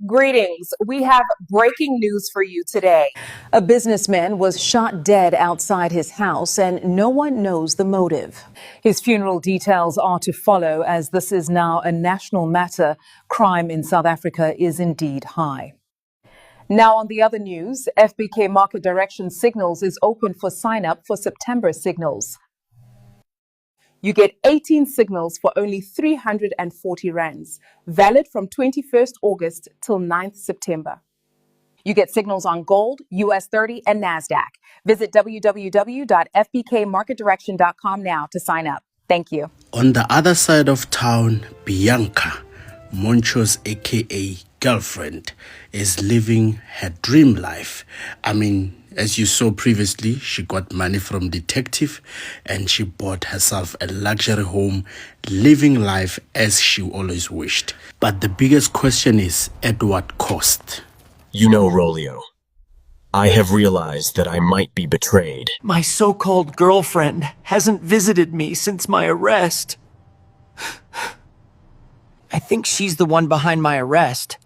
Greetings. We have breaking news for you today. A businessman was shot dead outside his house, and no one knows the motive. His funeral details are to follow, as this is now a national matter. Crime in South Africa is indeed high. Now on the other news, FBK Market Direction Signals is open for sign-up for September signals. You get 18 signals for only 340 rands, valid from 21st August till 9th September. You get signals on gold, US 30, and NASDAQ. Visit www.fbkmarketdirection.com now to sign up. Thank you. On the other side of town, Bianca, MONCHO's aka girlfriend, is living her dream life. As you saw previously, she got money from detective and she bought herself a luxury home, living life as she always wished. But the biggest question is, at what cost? You know, Rolio, I have realized that I might be betrayed. My so-called girlfriend hasn't visited me since my arrest. I think she's the one behind my arrest.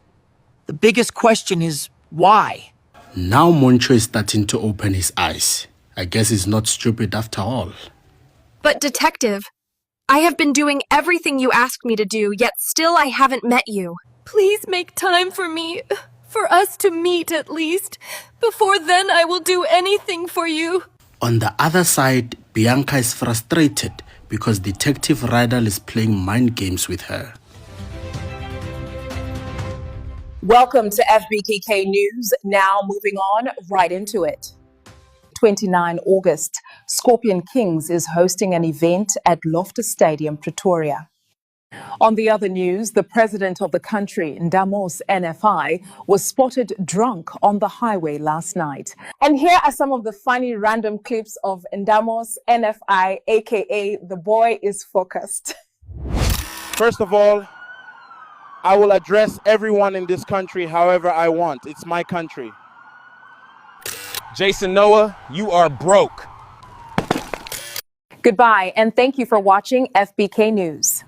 The biggest question is, why? Now MONCHO is starting to open his eyes. I guess he's not stupid after all. But Detective, I have been doing everything you asked me to do, yet still I haven't met you. Please make time for me, for us to meet at least. Before then, I will do anything for you. On the other side, Bianca is frustrated because Detective Rydal is playing mind games with her. Welcome to FBKK News. Now moving on right into it. 29 August, Scorpion Kings is hosting an event at Loftus Stadium, Pretoria. On the other news, the president of the country, Ndamos NFI, was spotted drunk on the highway last night. And here are some of the funny random clips of Ndamos NFI, aka the boy is focused. First of all, I will address everyone in this country however I want. It's my country. Jason Noah, you are broke. Goodbye, and thank you for watching FBK News.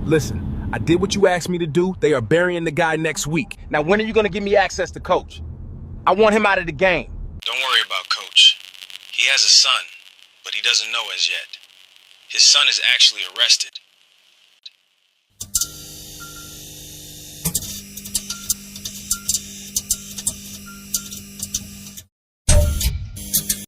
Listen, I did what you asked me to do. They are burying the guy next week. Now, when are you going to give me access to Coach? I want him out of the game. Don't worry about Coach. He has a son, but he doesn't know as yet. His son is actually arrested.